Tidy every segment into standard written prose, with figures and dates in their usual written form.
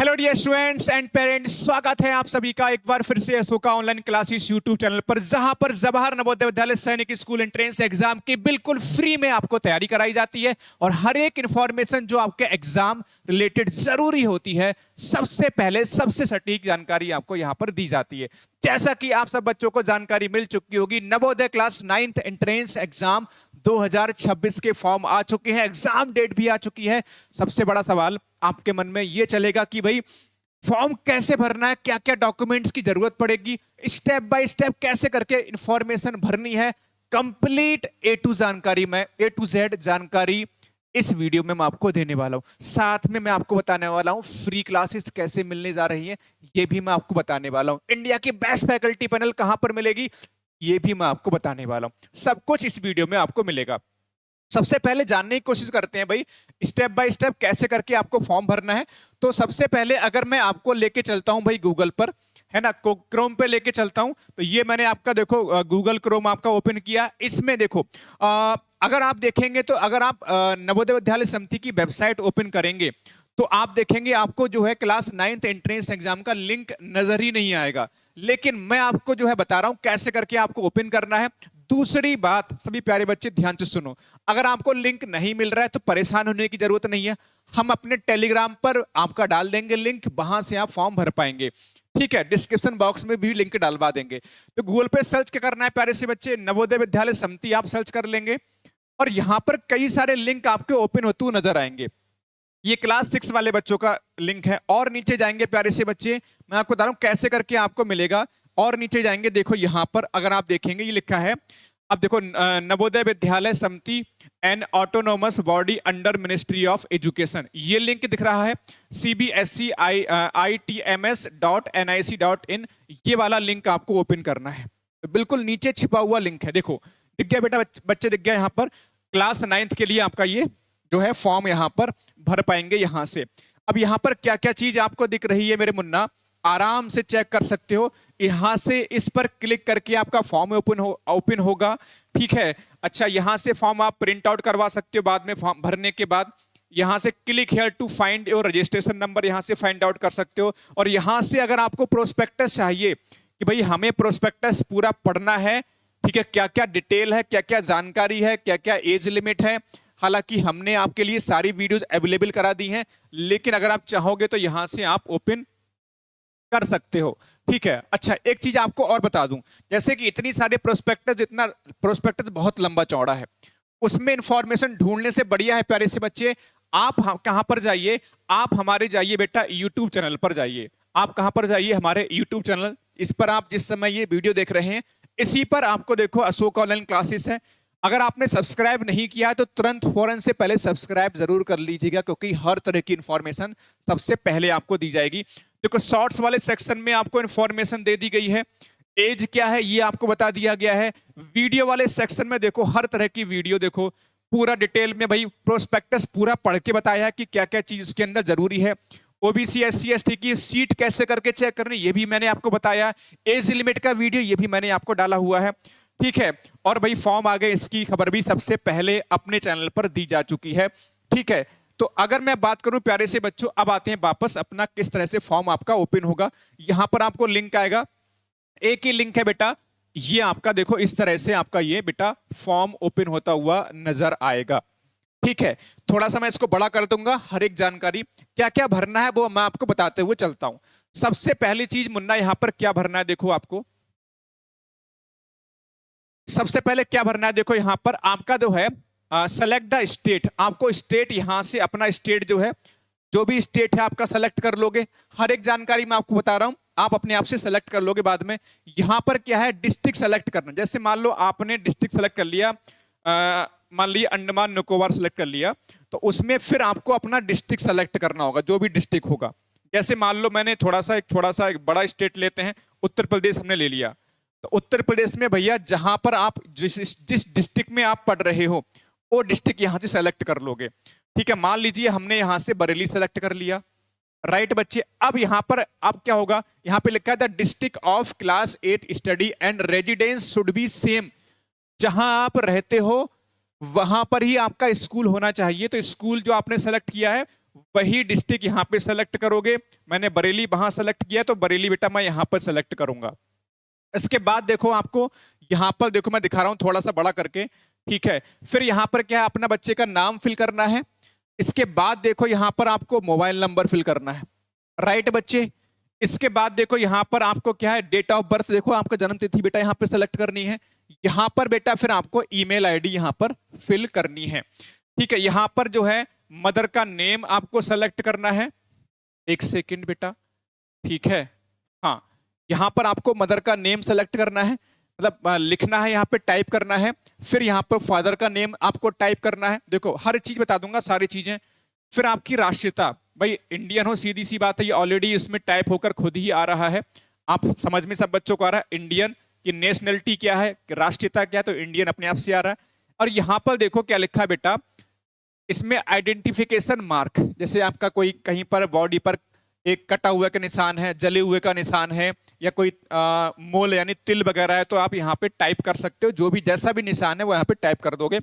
Hello dear students and parents, स्वागत है आप सभी का एक बार फिर से Ashoka online classes YouTube channel पर, जहां पर जवाहर नवोदय विद्यालय सैनिक स्कूल एंट्रेंस एग्जाम की बिल्कुल फ्री में आपको तैयारी कराई जाती है। और हर एक इंफॉर्मेशन जो आपके एग्जाम रिलेटेड जरूरी होती है, सबसे पहले सबसे सटीक जानकारी आपको यहां पर दी जाती है। जैसा कि आप सब बच्चों को जानकारी मिल चुकी होगी, Navodaya class 9th entrance exam 2026 के फॉर्म आ चुके हैं, एग्जाम डेट भी आ चुकी है। सबसे बड़ा सवाल आपके मन में यह चलेगा कि भाई फॉर्म कैसे भरना है, क्या क्या डॉक्यूमेंट्स की जरूरत पड़ेगी, स्टेप बाय स्टेप कैसे करके इंफॉर्मेशन भरनी है। कंप्लीट ए टू जानकारी, मैं ए टू जेड जानकारी इस वीडियो में मैं आपको देने वाला हूं। साथ में मैं आपको बताने वाला हूं फ्री क्लासेस कैसे मिलने जा रही हैं, ये भी मैं आपको बताने वाला हूं। इंडिया की बेस्ट फैकल्टी पैनल कहां पर मिलेगी, ये भी मैं आपको बताने वाला हूं। सब कुछ इस वीडियो में आपको मिलेगा। सबसे पहले जानने की कोशिश करते हैं भाई स्टेप बाय स्टेप कैसे करके आपको फॉर्म भरना है। तो सबसे पहले अगर मैं आपको लेके चलता हूं भाई गूगल पर, है ना, क्रोम पे लेके चलता हूं, तो ये मैंने आपका देखो गूगल क्रोम आपका ओपन किया। इसमें देखो अगर आप देखेंगे तो अगर आप नवोदय विद्यालय समिति की वेबसाइट ओपन करेंगे तो आप देखेंगे आपको जो है क्लास 9th एंट्रेंस एग्जाम का लिंक नजर ही नहीं आएगा। लेकिन मैं आपको जो है बता रहा हूं कैसे करके आपको ओपन करना है। दूसरी बात, सभी प्यारे बच्चे ध्यान से सुनो, अगर आपको लिंक नहीं मिल रहा है तो परेशान होने की जरूरत नहीं है। हम अपने टेलीग्राम पर आपका डाल देंगे लिंक, वहां से आप फॉर्म भर पाएंगे। ठीक है, डिस्क्रिप्शन बॉक्स में भी लिंक डालवा देंगे। तो गूगल पे सर्च क्या करना है प्यारे से बच्चे, नवोदय विद्यालय समिति आप सर्च कर लेंगे और यहां पर कई सारे लिंक आपके ओपन होते हुए नजर आएंगे। ये क्लास 6 वाले बच्चों का लिंक है। और नीचे जाएंगे प्यारे से बच्चे, मैं आपको बता रहा हूं कैसे करके आपको मिलेगा। और नीचे जाएंगे, देखो यहां पर अगर आप देखेंगे ये लिखा है, अब देखो नवोदय विद्यालय समिति and autonomous body under ministry of education, ये लिंक दिख रहा है cbscitms.nic.in, ये वाला लिंक आपको ओपन करना है। तो बिल्कुल नीचे छिपा हुआ लिंक है, देखो दिख गया बेटा, बच्चे दिख गया। यहां पर क्लास 9th के लिए आपका ये जो है फॉर्म यहां पर भर पाएंगे यहां से। अब यहां पर क्या क्या चीज आपको दिख रही है मेरे मुन्ना, आराम से चेक कर सकते हो। यहां से इस पर क्लिक करके आपका फॉर्म ओपन होगा। ठीक है, अच्छा यहां से फॉर्म आप प्रिंट आउट करवा सकते हो बाद में फॉर्म भरने के बाद। यहां से click here to find your registration number, यहां से फाइंड आउट कर सकते हो। और यहां से अगर आपको प्रोस्पेक्टस चाहिए कि भाई हमें प्रोस्पेक्टस पूरा पढ़ना है, ठीक है, क्या क्या डिटेल है, क्या क्या जानकारी है, क्या क्या एज लिमिट है, हालांकि हमने आपके लिए सारी वीडियोस अवेलेबल करा दी हैं, लेकिन अगर आप चाहोगे तो यहां से आप ओपन कर सकते हो। ठीक है, अच्छा एक चीज आपको और बता दूं, जैसे कि इतनी सारे प्रोस्पेक्टस, इतना प्रोस्पेक्टस बहुत लंबा चौड़ा है, उसमें इंफॉर्मेशन ढूंढने से बढ़िया है प्यारे से बच्चे आप कहां पर जाइए, आप हमारे जाइए बेटा यूट्यूब चैनल पर जाइए। आप कहां पर जाइए, हमारे यूट्यूब चैनल, इस पर आप जिस समय ये वीडियो देख रहे हैं इसी पर आपको देखो अशोक ऑनलाइन क्लासेस है। अगर आपने सब्सक्राइब नहीं किया है तो तुरंत फौरन से पहले सब्सक्राइब जरूर कर लीजिएगा, क्योंकि हर तरह की इंफॉर्मेशन सबसे पहले आपको दी जाएगी। देखो शॉर्ट्स वाले सेक्शन में आपको इंफॉर्मेशन दे दी गई है, एज क्या है ये आपको बता दिया गया है। वीडियो वाले सेक्शन में देखो हर तरह की वीडियो देखो, पूरा डिटेल में भाई प्रोस्पेक्टस पूरा पढ़ के बताया है कि क्या क्या चीज उसके अंदर जरूरी है। ओबीसी एससी एसटी की सीट कैसे करके चेक करनी, ये भी मैंने आपको बताया। एज लिमिट का वीडियो ये भी मैंने आपको डाला हुआ है। ठीक है, और भाई फॉर्म आ गए, इसकी खबर भी सबसे पहले अपने चैनल पर दी जा चुकी है। ठीक है, तो अगर मैं बात करूं प्यारे से बच्चों, अब आते हैं वापस अपना किस तरह से फॉर्म आपका ओपन होगा। यहां पर आपको लिंक आएगा, एक ही लिंक है बेटा, ये आपका देखो इस तरह से आपका ये बेटा फॉर्म ओपन होता हुआ नजर आएगा। ठीक है, थोड़ा सा मैं इसको बड़ा कर दूंगा, हर एक जानकारी क्या क्या भरना है वो मैं आपको बताते हुए चलता हूं। सबसे पहली चीज मुन्ना यहां पर क्या भरना है, देखो आपको सबसे पहले क्या भरना है, देखो यहां पर आपका जो है सेलेक्ट द स्टेट, आपको स्टेट यहां से अपना स्टेट जो है, जो भी स्टेट है आपका सेलेक्ट कर लोगे। हर एक जानकारी मैं आपको बता रहा हूं, आप अपने आप से सेलेक्ट कर लोगे बाद में। यहां पर क्या है, डिस्ट्रिक्ट सेलेक्ट करना, जैसे मान लो आपने डिस्ट्रिक्ट सेलेक्ट कर लिया, मान लिया अंडमान निकोबार सेलेक्ट कर लिया, तो उसमें फिर आपको अपना डिस्ट्रिक्ट सेलेक्ट करना होगा, जो भी डिस्ट्रिक्ट होगा। जैसे मान लो मैंने थोड़ा सा एक बड़ा स्टेट लेते हैं, उत्तर प्रदेश हमने ले लिया, तो उत्तर प्रदेश में भैया जहां पर आप जिस डिस्ट्रिक्ट में आप पढ़ रहे हो वो डिस्ट्रिक्ट यहां से सेलेक्ट कर लोगे। ठीक है, मान लीजिए हमने यहां से बरेली सेलेक्ट कर लिया, राइट बच्चे। अब यहां पर अब क्या होगा, यहां पे लिखा है the district of class 8 study and residence should be same, जहां आप रहते हो वहां पर ही आपका स्कूल होना चाहिए। तो स्कूल जो आपने सेलेक्ट किया है वही डिस्ट्रिक्ट यहाँ पे सेलेक्ट करोगे। मैंने बरेली वहां सेलेक्ट किया तो बरेली बेटा मैं यहाँ पर सेलेक्ट करूंगा। इसके बाद देखो आपको यहाँ पर देखो मैं दिखा रहा हूँ थोड़ा सा बड़ा करके, ठीक है। फिर यहाँ पर क्या है, अपना बच्चे का नाम फिल करना है। इसके बाद देखो यहाँ पर आपको मोबाइल नंबर फिल करना है, राइट बच्चे। इसके बाद देखो यहाँ पर आपको क्या है, डेट ऑफ बर्थ देखो आपका जन्म तिथि बेटा यहाँ पे सेलेक्ट करनी है। यहाँ पर बेटा फिर आपको ईमेल आईडी यहाँ पर फिल करनी है, ठीक है। यहाँ पर जो है मदर का नेम आपको सेलेक्ट करना है। एक सेकंड बेटा, ठीक है। हाँ, यहाँ पर आपको मदर का नेम सेलेक्ट करना है, मतलब लिखना है, यहाँ पे टाइप करना है। फिर यहाँ पर फादर का नेम आपको टाइप करना है। देखो हर चीज बता दूंगा, सारी चीजें। फिर आपकी राष्ट्रीयता, भाई इंडियन हो, सीधी सी बात है, ये ऑलरेडी इसमें टाइप होकर खुद ही आ रहा है, आप समझ में सब बच्चों को आ रहा है। इंडियन की नेशनलिटी क्या है, राष्ट्रीयता क्या है, तो इंडियन अपने आप से आ रहा है। और यहाँ पर देखो क्या लिखा है बेटा, इसमें आइडेंटिफिकेशन मार्क, जैसे आपका कोई कहीं पर बॉडी पर एक कटा हुए का निशान है, जले हुए का निशान है, या कोई मोल यानी तिल वगैरह है, तो आप यहाँ पे टाइप कर सकते हो। जो भी जैसा भी निशान है वो यहाँ पे टाइप कर दोगे।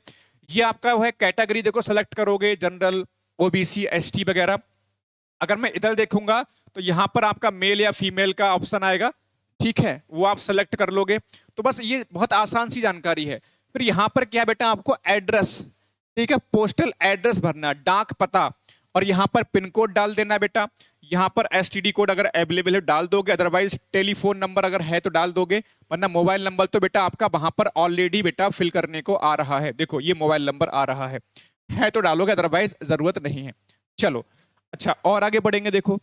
ये आपका वो है कैटेगरी, देखो सेलेक्ट करोगे, जनरल, ओबीसी, एसटी वगैरह। अगर मैं इधर देखूंगा तो यहाँ पर आपका मेल या फीमेल का ऑप्शन आएगा, ठीक है, वो आप सेलेक्ट कर लोगे। तो बस ये बहुत आसान सी जानकारी है। फिर यहाँ पर क्या बेटा, आपको एड्रेस, ठीक है, पोस्टल एड्रेस भरना, डाक पता, और यहाँ पर पिन कोड डाल देना बेटा। यहाँ पर एसटीडी कोड अगर अवेलेबल है डाल दोगे, अदरवाइज टेलीफोन नंबर अगर है तो डाल दोगे, वरना मोबाइल नंबर तो बेटा आपका वहां पर ऑलरेडी बेटा फिल करने को आ रहा है। देखो ये मोबाइल नंबर आ रहा है तो डालोगे, अदरवाइज जरूरत नहीं है। चलो अच्छा, और आगे बढ़ेंगे, देखो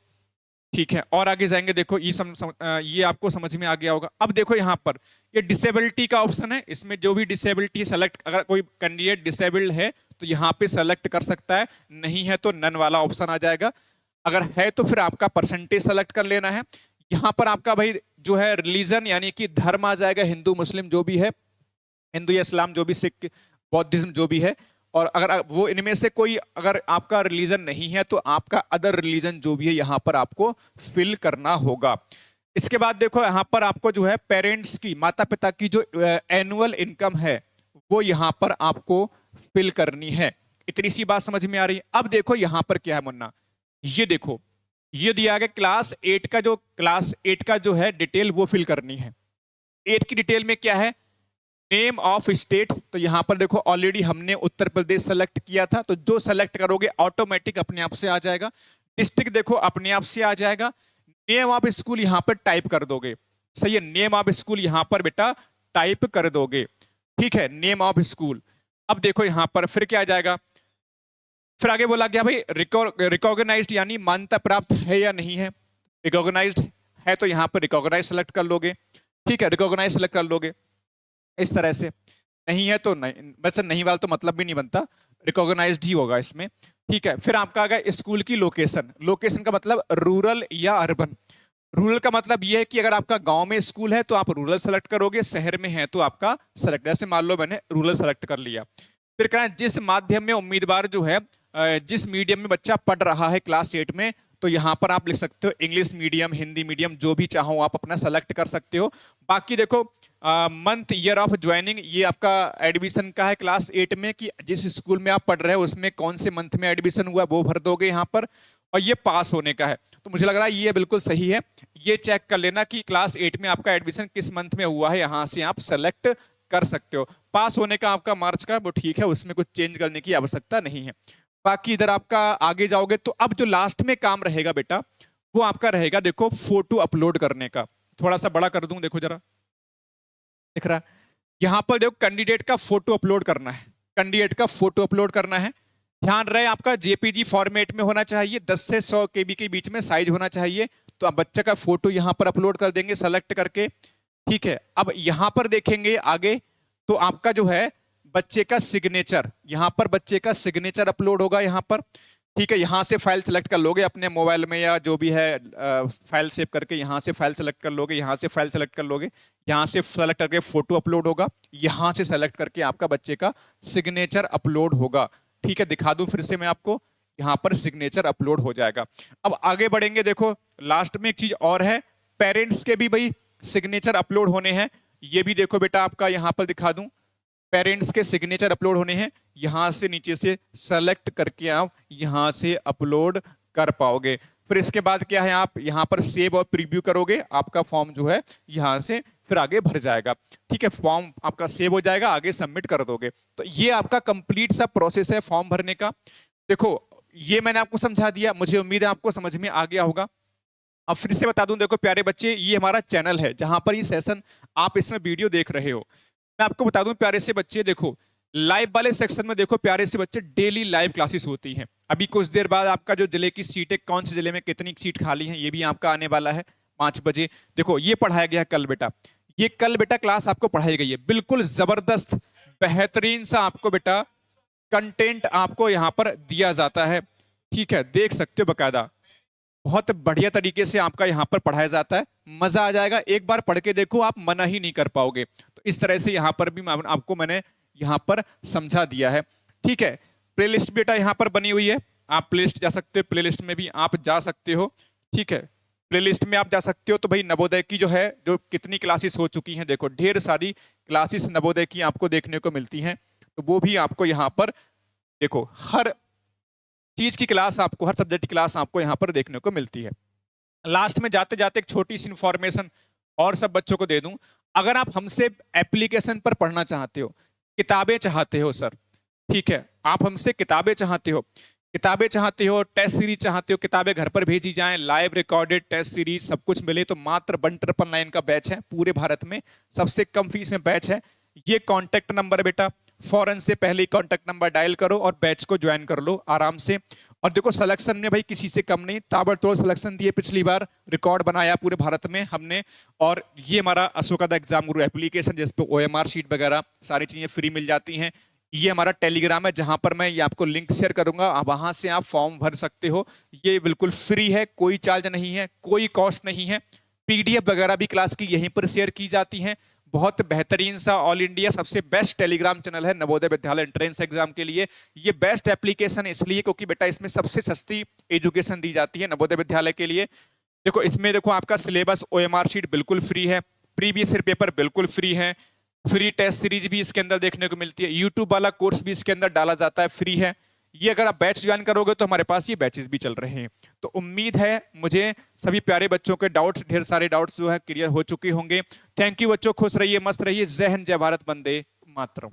ठीक है, और आगे जाएंगे। देखो ये आपको समझ में आ गया होगा। अब देखो यहाँ पर ये डिसेबिलिटी का ऑप्शन है, इसमें जो भी डिसेबिलिटी सेलेक्ट, अगर कोई कैंडिडेट डिसेबल्ड है तो यहाँ पे सेलेक्ट कर सकता है, नहीं है तो नन वाला ऑप्शन आ जाएगा। अगर है तो फिर आपका परसेंटेज सेलेक्ट कर लेना है। यहाँ पर आपका भाई जो है रिलीजन यानी कि धर्म आ जाएगा, हिंदू मुस्लिम जो भी है, हिंदू या इस्लाम जो भी, सिख बौद्धिज्म जो भी है। और अगर वो इनमें से कोई अगर आपका रिलीजन नहीं है तो आपका अदर रिलीजन जो भी है यहाँ पर आपको फिल करना होगा। इसके बाद देखो यहाँ पर आपको जो है पेरेंट्स की, माता पिता की जो एनुअल इनकम है वो यहाँ पर आपको फिल करनी है। इतनी सी बात समझ में आ रही है। अब देखो यहाँ पर क्या है मुन्ना, ये देखो ये दिया गया क्लास 8 का जो है डिटेल वो फिल करनी है। 8 की डिटेल में क्या है, नेम ऑफ स्टेट, तो यहां पर देखो ऑलरेडी हमने उत्तर प्रदेश सेलेक्ट किया था, तो जो सेलेक्ट करोगे ऑटोमेटिक अपने आप से आ जाएगा। डिस्ट्रिक्ट देखो अपने आप से आ जाएगा। नेम ऑफ स्कूल यहां पर टाइप कर दोगे, सही है, नेम ऑफ स्कूल यहां पर बेटा टाइप कर दोगे, ठीक है, नेम ऑफ स्कूल। अब देखो यहां पर फिर क्या आ जाएगा, फिर आगे बोला गया भाई रिकॉग्नाइज्ड यानी मान्यता प्राप्त है या नहीं है। रिकॉग्नाइज्ड है तो यहां पर रिकॉग्नाइज सेलेक्ट कर लोगे, ठीक है, रिकॉग्नाइज सेलेक्ट कर लोगे इस तरह से। नहीं है तो नहीं, वैसे नहीं वाला तो मतलब भी नहीं बनता, रिकॉग्नाइज्ड ही होगा इसमें, ठीक है। फिर आपका आ गया स्कूल की लोकेशन, लोकेशन का मतलब रूरल या अर्बन। रूरल का मतलब ये है कि अगर आपका गांव में स्कूल है तो आप रूरल सेलेक्ट करोगे, शहर में है तो आपका सेलेक्ट, जैसे मान लो मैंने रूरल सेलेक्ट कर लिया। फिर कहना है जिस माध्यम में उम्मीदवार जो है, जिस मीडियम में बच्चा पढ़ रहा है क्लास 8 में, तो यहाँ पर आप लिख सकते हो इंग्लिश मीडियम, हिंदी मीडियम, जो भी चाहो आप अपना सेलेक्ट कर सकते हो। बाकी देखो मंथ ईयर ऑफ ज्वाइनिंग, ये आपका एडमिशन का है क्लास 8 में, कि जिस स्कूल में आप पढ़ रहे हो उसमें कौन से मंथ में एडमिशन हुआ वो भर दोगे यहाँ पर। और ये पास होने का है, तो मुझे लग रहा है ये बिल्कुल सही है। ये चेक कर लेना कि क्लास 8 में आपका एडमिशन किस मंथ में हुआ है, यहाँ से आप सेलेक्ट कर सकते हो। पास होने का आपका मार्च का वो ठीक है, उसमें कुछ चेंज करने की आवश्यकता नहीं है। बाकी इधर आपका आगे जाओगे तो अब जो लास्ट में काम रहेगा बेटा वो आपका रहेगा, देखो फोटो अपलोड करने का। थोड़ा सा बड़ा कर दूं, देखो जरा दिख रहा है, यहां पर देखो कैंडिडेट का फोटो अपलोड करना है, कैंडिडेट का फोटो अपलोड करना है। ध्यान रहे आपका जेपीजी फॉर्मेट में होना चाहिए, 10 से 100 केबी के बीच में साइज होना चाहिए। तो आप बच्चे का फोटो यहां पर अपलोड कर देंगे सेलेक्ट करके, ठीक है। अब यहां पर देखेंगे आगे तो आपका जो है बच्चे का सिग्नेचर, यहां पर बच्चे का सिग्नेचर अपलोड होगा यहां पर, ठीक है। यहां से फाइल सेलेक्ट कर लोगे अपने मोबाइल में या जो भी है फाइल सेव करके, यहां से फाइल सेलेक्ट कर लोगे, यहां से फाइल सेलेक्ट कर लोगे, यहां से सेलेक्ट करके फोटो अपलोड होगा, यहां से सेलेक्ट करके आपका बच्चे का सिग्नेचर अपलोड होगा, ठीक है। दिखा दूं फिर से मैं आपको, यहां पर सिग्नेचर अपलोड हो जाएगा। अब आगे बढ़ेंगे, देखो लास्ट में एक चीज और है, पेरेंट्स के भी भाई सिग्नेचर अपलोड होने हैं। ये भी देखो बेटा आपका यहां पर दिखा दूं, पेरेंट्स के सिग्नेचर अपलोड होने हैं, यहां से नीचे से सेलेक्ट करके आप यहां से अपलोड कर पाओगे। फिर इसके बाद क्या है, आप यहां पर सेव और प्रीव्यू करोगे, आपका फॉर्म जो है यहां से फिर आगे भर जाएगा। ठीक है, फॉर्म आपका सेव हो जाएगा, आगे सबमिट कर दोगे। तो ये आपका कंप्लीट सा प्रोसेस है फॉर्म भरने का। देखो ये मैंने आपको समझा दिया, मुझे उम्मीद है आपको समझ में आ गया होगा। अब फिर से बता दूं, देखो प्यारे बच्चे, ये हमारा चैनल है जहां पर ये सेशन आप इसमें वीडियो देख रहे हो। मैं आपको बता दूं प्यारे से बच्चे, देखो लाइव वाले सेक्शन में देखो प्यारे से बच्चे डेली लाइव क्लासेस होती हैं। अभी कुछ देर बाद आपका जो जिले की सीट है, कौन से जिले में कितनी सीट खाली है, ये भी आपका आने वाला है 5 बजे। देखो ये पढ़ाया गया कल बेटा, ये कल बेटा क्लास आपको पढ़ाई गई है, बिल्कुल जबरदस्त बेहतरीन सा आपको बेटा कंटेंट आपको यहाँ पर दिया जाता है। ठीक है, देख सकते हो बकायदा, बहुत बढ़िया तरीके से आपका यहाँ पर पढ़ाया जाता है, मजा आ जाएगा। एक बार पढ़ के देखो, आप मना ही नहीं कर पाओगे। तो इस तरह से यहाँ पर भी आपको मैंने यहाँ पर समझा दिया है। ठीक है, प्लेलिस्ट बेटा यहाँ पर बनी हुई है, आप प्लेलिस्ट जा सकते हो, प्लेलिस्ट में भी आप जा सकते हो। ठीक है, प्लेलिस्ट में आप जा सकते हो। तो भाई नवोदय की जो है, जो कितनी क्लासेस हो चुकी हैं, देखो ढेर सारी क्लासेस नवोदय की आपको देखने को मिलती हैं। तो वो भी आपको यहाँ पर देखो, हर चीज की क्लास आपको, हर सब्जेक्ट की क्लास आपको यहाँ पर देखने को मिलती है। लास्ट में जाते जाते एक छोटी सी इंफॉर्मेशन और सब बच्चों को दे दूं, अगर आप हमसे एप्लीकेशन पर पढ़ना चाहते हो, किताबें चाहते हो सर, ठीक है, आप हमसे किताबें चाहते हो, टेस्ट सीरीज चाहते हो, किताबें घर पर भेजी जाएं, लाइव रिकॉर्डेड टेस्ट सीरीज सब कुछ मिले, तो मात्र 1,999 का बैच है, पूरे भारत में सबसे कम फीस में बैच है। ये कॉन्टेक्ट नंबर बेटा, फौरन से पहले ही कॉन्टेक्ट नंबर डायल करो और बैच को ज्वाइन कर लो आराम से। और देखो सिलेक्शन में भाई किसी से कम नहीं, ताबड़तोड़ सिलेक्शन दिए, पिछली बार रिकॉर्ड बनाया पूरे भारत में हमने। और ये हमारा अशोका एग्जाम गुरु एप्लीकेशन, जिस पे OMR शीट वगैरह सारी चीजें फ्री मिल जाती हैं। ये हमारा टेलीग्राम है, जहां पर मैं ये आपको लिंक शेयर करूंगा, वहां से आप फॉर्म भर सकते हो। ये बिल्कुल फ्री है, कोई चार्ज नहीं है, कोई कॉस्ट नहीं है। PDF वगैरह भी क्लास की यहीं पर शेयर की जाती हैं। बहुत बेहतरीन सा ऑल इंडिया सबसे बेस्ट टेलीग्राम चैनल है नवोदय विद्यालय एंट्रेंस एग्जाम के लिए। ये बेस्ट एप्लीकेशन इसलिए क्योंकि बेटा इसमें सबसे सस्ती एजुकेशन दी जाती है नवोदय विद्यालय के लिए। देखो इसमें देखो आपका सिलेबस, OMR शीट बिल्कुल फ्री है, प्रीवियस ईयर पेपर बिल्कुल फ्री है, फ्री टेस्ट सीरीज भी इसके अंदर देखने को मिलती है, यूट्यूब वाला कोर्स भी इसके अंदर डाला जाता है, फ्री है। ये अगर आप बैच ज्वाइन करोगे तो हमारे पास ये बैचेस भी चल रहे हैं। तो उम्मीद है मुझे सभी प्यारे बच्चों के डाउट्स, ढेर सारे डाउट्स जो है क्लियर हो चुके होंगे। थैंक यू बच्चों, खुश रहिए, मस्त रहिए। जय हिंद, जय भारत, वंदे मातरम।